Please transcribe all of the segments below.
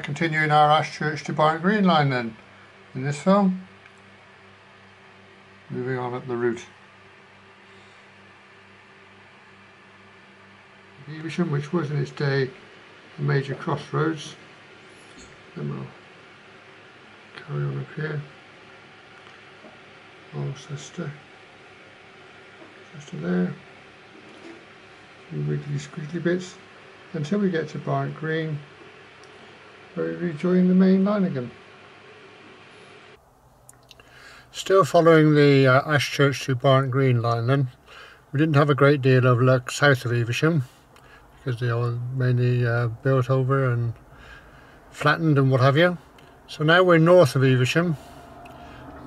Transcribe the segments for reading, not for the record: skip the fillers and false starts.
continuing our Ashchurch to Barnt Green line then, in this film. Moving on up the route. Evesham, which was in its day a major crossroads. Then we'll carry on up here. Gloucestershire. Just there. Some wiggly squiggly bits until we get to Barnt Green, where we rejoin the main line again. Still following the Ashchurch to Barnt Green line then. We didn't have a great deal of luck south of Evesham because they are mainly built over and flattened and what have you. So now we're north of Evesham,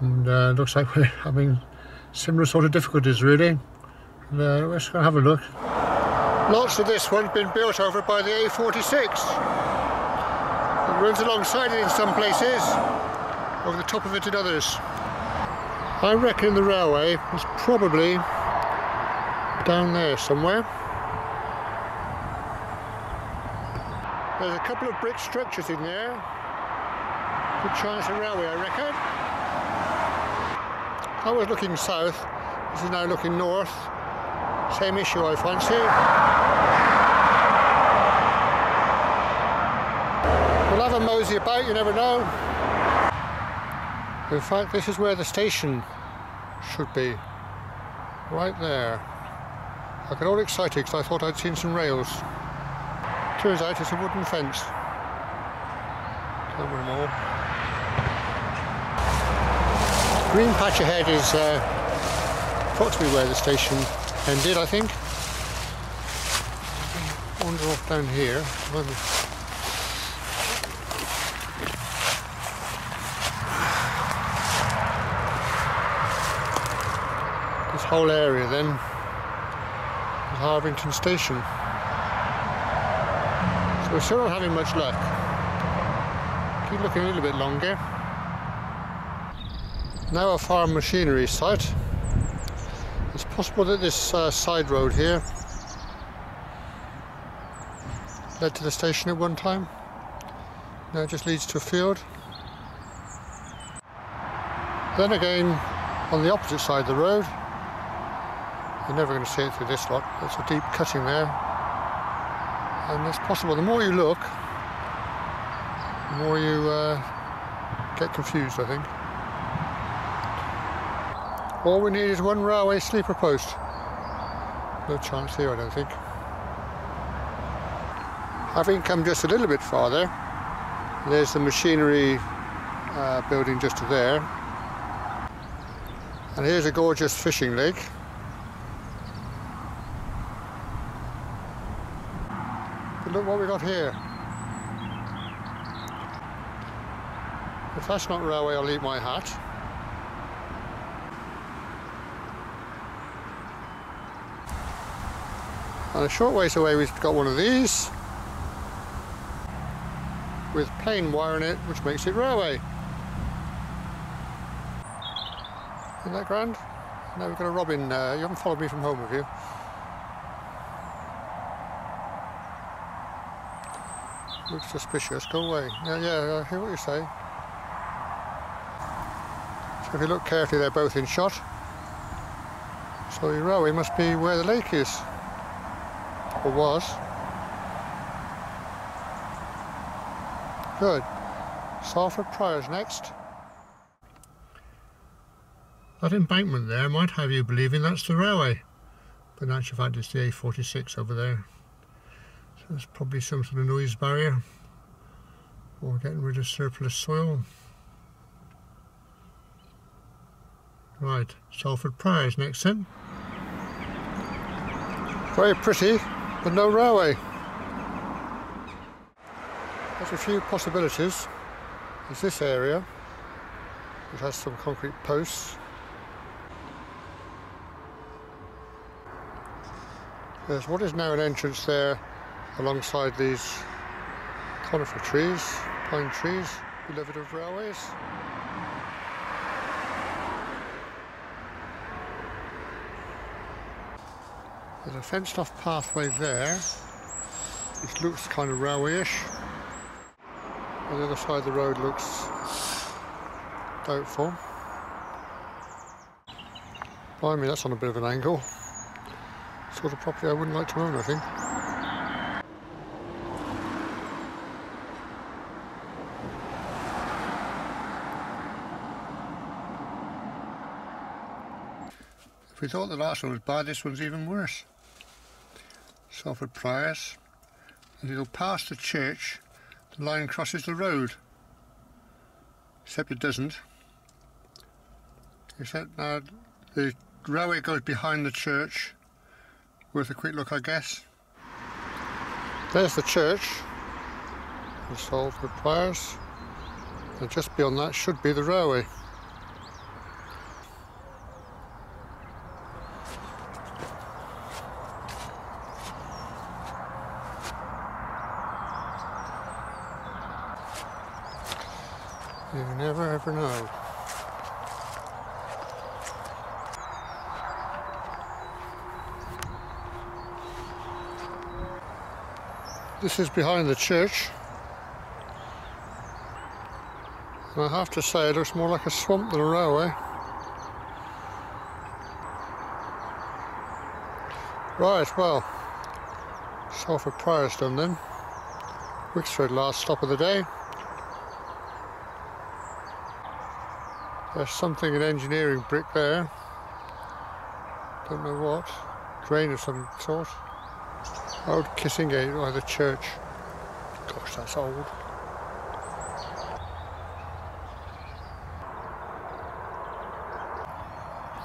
and looks like we're having similar sort of difficulties really. And, let's go have a look. Lots of this one's been built over by the A46. It runs alongside it in some places, over the top of it in others. I reckon the railway is probably down there somewhere. There's a couple of brick structures in there. Good chance of railway, I reckon. I was looking south, this is now looking north. Same issue, I fancy. We'll have a mosey about, you never know. In fact, this is where the station should be. Right there. I got all excited because I thought I'd seen some rails. Turns out it's a wooden fence. Can't remember more. Green patch ahead is thought to be where the station ended, I think. Wander off down here. This whole area then is Harvington Station. So we're still not having much luck. Keep looking a little bit longer. Now a farm machinery site. It's possible that this side road here led to the station at one time. Now it just leads to a field. Then again, on the opposite side of the road, you're never going to see it through this lot. There's a deep cutting there. And it's possible, the more you look, the more you get confused, I think. All we need is one railway sleeper post. No chance here, I don't think. Having come just a little bit farther, there's the machinery building just to there. And here's a gorgeous fishing lake. But look what we got here. If that's not railway, I'll eat my hat. And a short ways away we've got one of these with plain wire in it, which makes it railway. Isn't that grand? Now we've got a robin. You haven't followed me from home, have you? Looks suspicious. Go away. Yeah, I hear what you say. So if you look carefully, they're both in shot. So your railway must be where the lake is. Or was. Good. Salford Prior's next. That embankment there might have you believing that's the railway, but in actual fact it's the A46 over there. So there's probably some sort of noise barrier, or getting rid of surplus soil. Right, Salford Prior's next then. Very pretty, but no railway. There's a few possibilities. There's this area, which has some concrete posts. There's what is now an entrance there alongside these conifer trees, pine trees, beloved of railways. There's a fenced off pathway there, which looks kind of railway-ish. On the other side of the road looks doubtful. Blimey, that's on a bit of an angle. Sort of property I wouldn't like to own, I think. If we thought the last one was bad, this one's even worse. Salford Priors. As you go past the church, the line crosses the road. Except it doesn't. Except now the railway goes behind the church. Worth a quick look, I guess. There's the church. The Salford Priors. And just beyond that should be the railway. You never ever know. This is behind the church. And I have to say it looks more like a swamp than a railway. Right, well, Salford Priors done then. Wixford, last stop of the day. There's something in engineering brick there. Don't know what. Drain of some sort. Old Kissing Gate by the church. Gosh, that's old.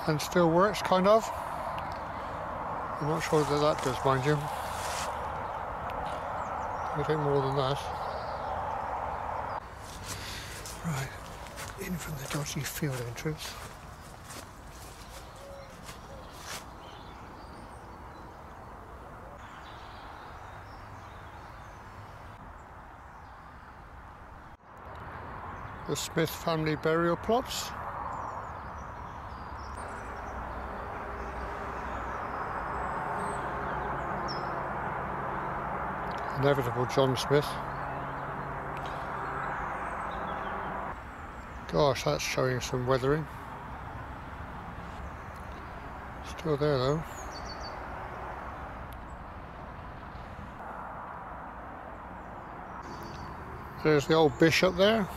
And still works, kind of. I'm not sure that that does, mind you. I think more than that. Right. In from the dodgy field entrance. The Smith family burial plots. Inevitable John Smith. Gosh, that's showing some weathering. Still there though. There's the old bishop there.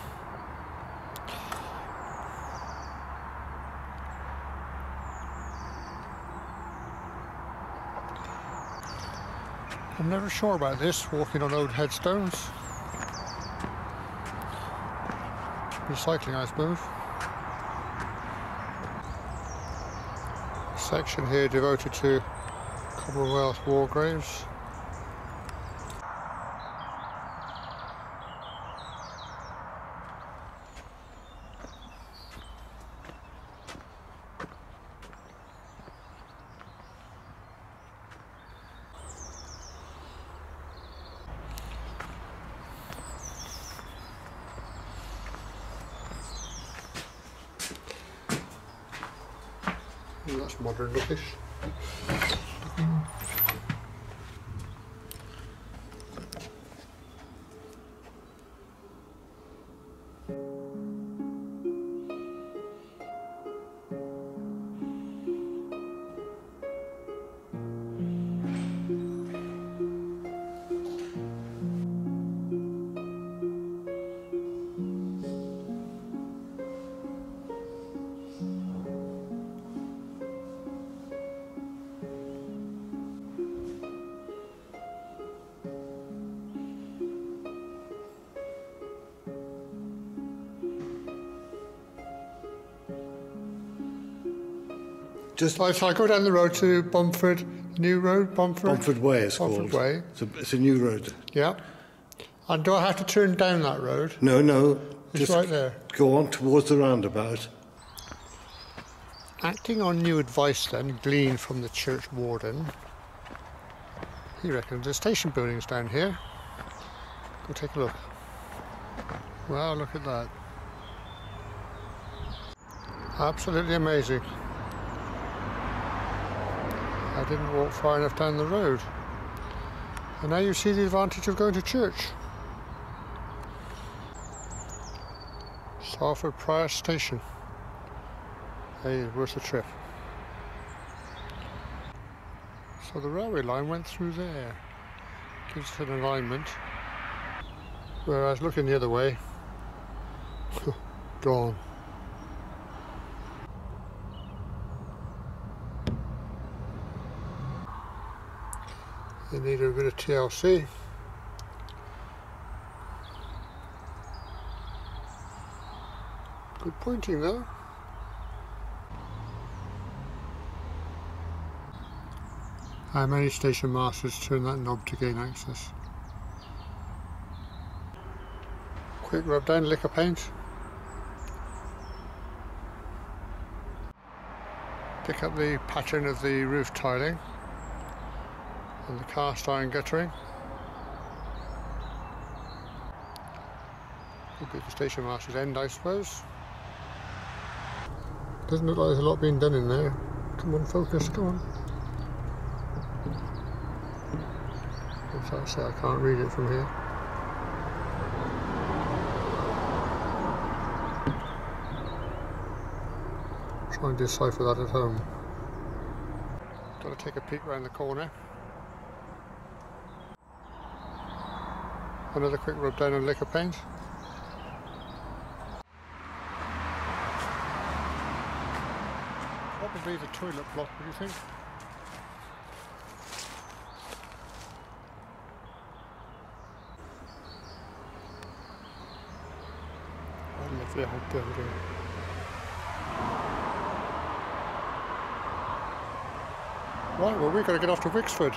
I'm never sure about this, walking on old headstones. Recycling, I suppose. Section here devoted to Commonwealth war graves. That's modern lookish. Just like, so I go down the road to Bomford, New Road, Bomford Way it's Bomford called. Way. It's a new road. Yeah. And do I have to turn down that road? No, no. It's just right there. Go on towards the roundabout. Acting on new advice then, gleaned from the church warden, he reckons the station building's down here. Go take a look. Wow, look at that. Absolutely amazing. I didn't walk far enough down the road. And now you see the advantage of going to church. Salford Prior Station. Hey, worth a trip. So the railway line went through there. Gives it an alignment. Whereas looking the other way, gone. They need a bit of TLC. Good pointing though. How many station masters turn that knob to gain access? Quick rub down, lick of paint. Pick up the pattern of the roof tiling and the cast iron guttering. Would be the station master's end, I suppose. Doesn't look like there's a lot being done in there. Come on, focus, come on. As I say, I can't read it from here. Try and decipher that at home. Got to take a peek round the corner. Another quick rub down on liquor paint. Probably the toilet block, what do you think? I love the whole building. Right, well we've got to get off to Wixford.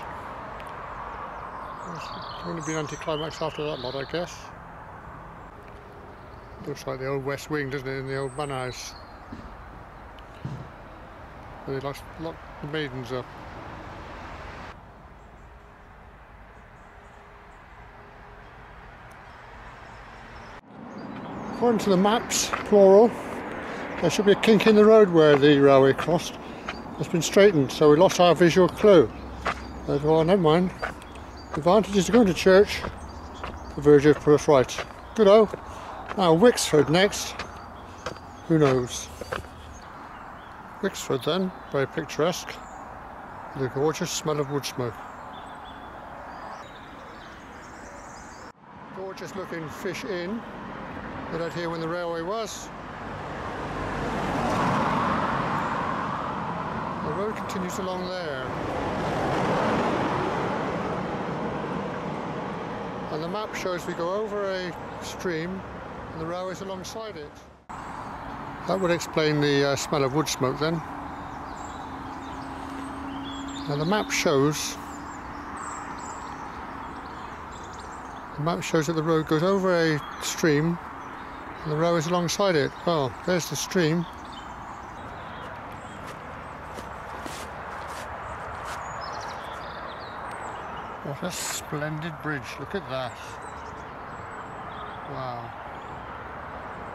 It's only been anticlimax after that lot, I guess. Looks like the old West Wing, doesn't it, in the old manor house. And they locked the maidens up. According to the maps, plural, there should be a kink in the road where the railway crossed. It's been straightened, so we lost our visual clue. But, well, never mind. The advantage is to go to church, the verge of put us right. Good-o. Now Wixford next. Who knows? Wixford then, very picturesque, with a gorgeous smell of wood smoke. Gorgeous looking fish inn, right out here when the railway was. The road continues along there. And the map shows we go over a stream and the railway's alongside it. That would explain the smell of wood smoke then. Now the map shows that the road goes over a stream and the railway's alongside it. Well, there's the stream. What a splendid bridge, look at that. Wow.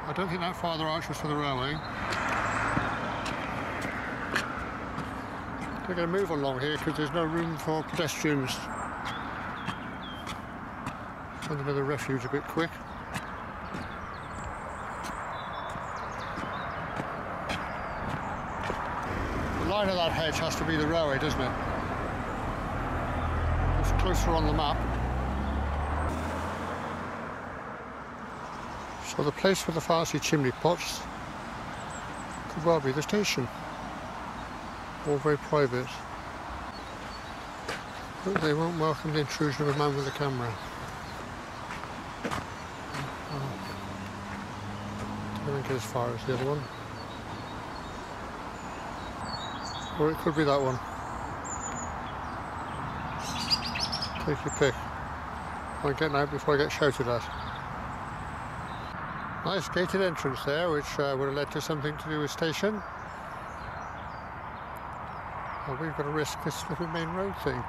I don't think that farther arch was for the railway. We're going to move along here because there's no room for pedestrians. Find another refuge a bit quick. The line of that hedge has to be the railway, doesn't it? It's closer on the map. So the place with the fancy chimney pots could well be the station. All very private. But they won't welcome the intrusion of a man with a camera. I don't get as far as the other one. Or it could be that one. Take your pick. I'm getting out before I get shouted at. Nice gated entrance there, which would have led to something to do with station. Well, we've got to risk this little main road thing.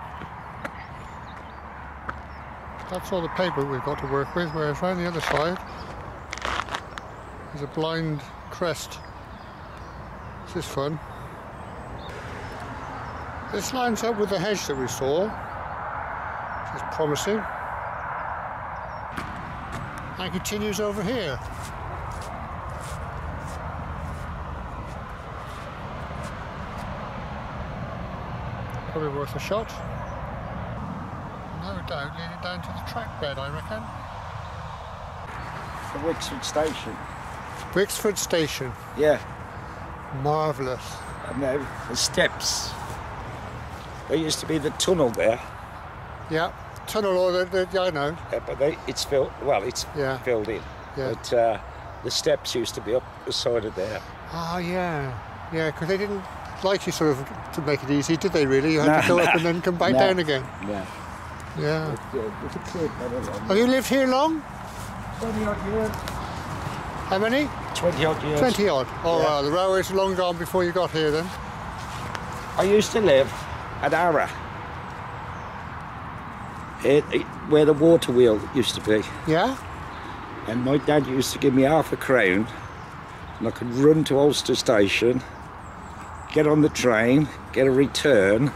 That's all the pavement we've got to work with, whereas around the other side there's a blind crest. This is fun. This lines up with the hedge that we saw, which is promising. And continues over here. probably worth a shot. No doubt leading down to the track bed, I reckon. The Wixford Station. Wixford Station. Yeah. Marvellous. And the steps. There used to be the tunnel there. Yeah. Tunnel or yeah, I know. Yeah, but it's filled. Well, it's filled in. Yeah. But the steps used to be up the side of there. Oh yeah, yeah. Because they didn't like you sort of to make it easy, did they? Really? You had to go up and then come back down again. Yeah. Yeah. But, Have you lived here long? 20 odd years. How many? 20 odd years. 20 odd. Oh wow, the railway's long gone before you got here then. I used to live at Ara. Where the water wheel used to be. Yeah? And my dad used to give me £0.50 and I could run to Ulster Station, get on the train, get a return,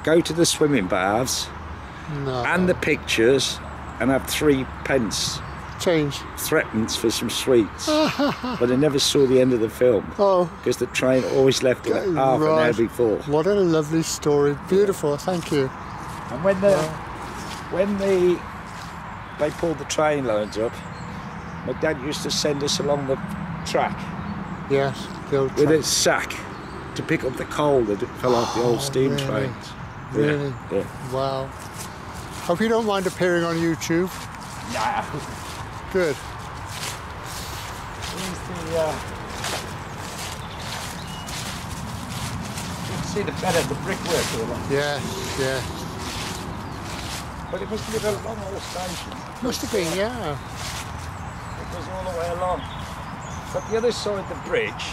go to the swimming baths and the pictures and have 3p change threepence for some sweets. But I never saw the end of the film because the train always left half an hour before. What a lovely story. Beautiful, thank you. And when they pulled the train lines up, my dad used to send us along the track. Yes, the old with track. a sack to pick up the coal that fell off the old steam trains. Really? Yeah. Wow. Hope you don't mind appearing on YouTube. Nah. Good. You can see the bed of the brickwork here. Yes, yes. But it must have been a long old station. Must have been, yeah. It was all the way along. But the other side of the bridge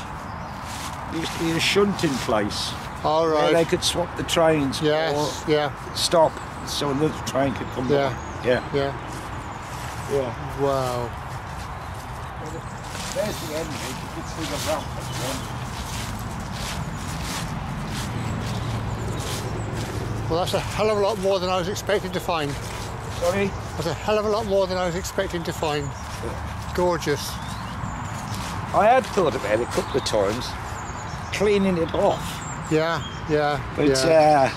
used to be a shunting place. All right. Where they could swap the trains. Yes, yeah. Stop so another train could come by. Yeah. Yeah. Yeah. Wow. There's the end. You can see the ramp at the end. Well, that's a hell of a lot more than I was expecting to find. Sorry? That's a hell of a lot more than I was expecting to find. Gorgeous. I had thought about it a couple of times, cleaning it off. Yeah, yeah. But yeah.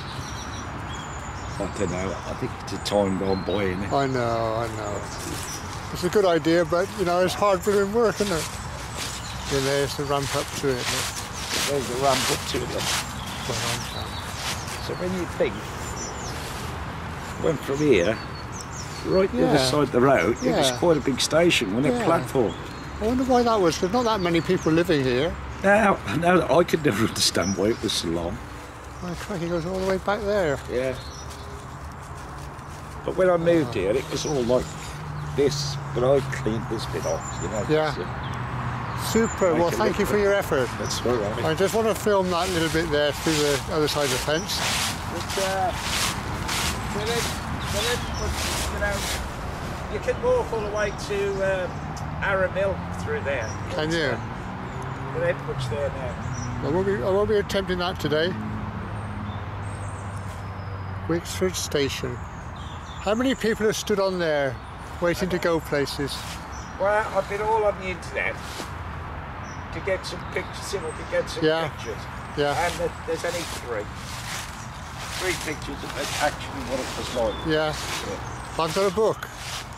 I don't know. I think it's a time gone by, isn't it? I know. It's a good idea, but you know, it's hard doing work, isn't it? And there's the ramp up to it. Look. There's the ramp up to it. So when you think, went from here, right to the other side of the road, it was quite a big station, wasn't it? Platform. I wonder why that was. There's not that many people living here. Now, I could never understand why it was so long. My crikey, goes all the way back there. Yeah. But when I moved here, it was all like this, but I cleaned this bit off, you know. Yeah. Super. Well, thank you for your effort. That's all right. I just want to film that little bit there through the other side of the fence. You can walk all the way to Arra Mill through there. Can you? There ain't much there now. I won't be attempting that today. Wixford Station. How many people have stood on there waiting to go places? Well, I've been all on the internet to get some pictures, to get some pictures. Yeah. And there's only three pictures of actually what it was like. Yeah. I've got a book.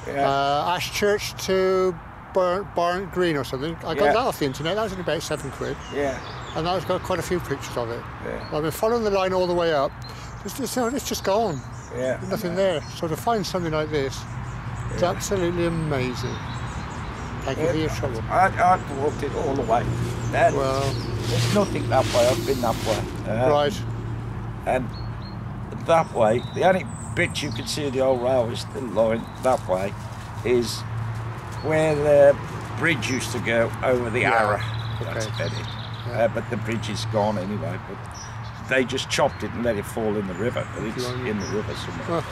Yeah. Ashcurch to Barnt Green or something. I got that off the internet. That was only about £7. Yeah. And that's got quite a few pictures of it. Yeah. I've been following the line all the way up. It's just gone. Yeah. There's nothing there. So to find something like this, it's absolutely amazing. Thank you for your trouble. I've walked it all the way. Well, there's nothing that way. I've been that way. Right. And that way, the only bit you can see of the old railway line that way is where the bridge used to go over the Arra. That's about it. Yeah. But the bridge is gone anyway. But they just chopped it and let it fall in the river. But it's in the river somewhere.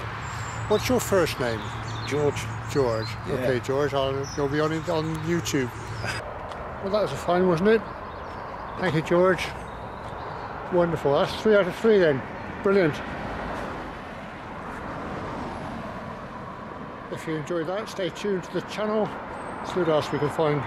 What's your first name? George. George. Yeah. Okay, George. You'll be on YouTube. Well, that was a fine, wasn't it? Thank you, George. Wonderful. That's 3 out of 3 then. Brilliant. If you enjoyed that, stay tuned to the channel. See what else we can find.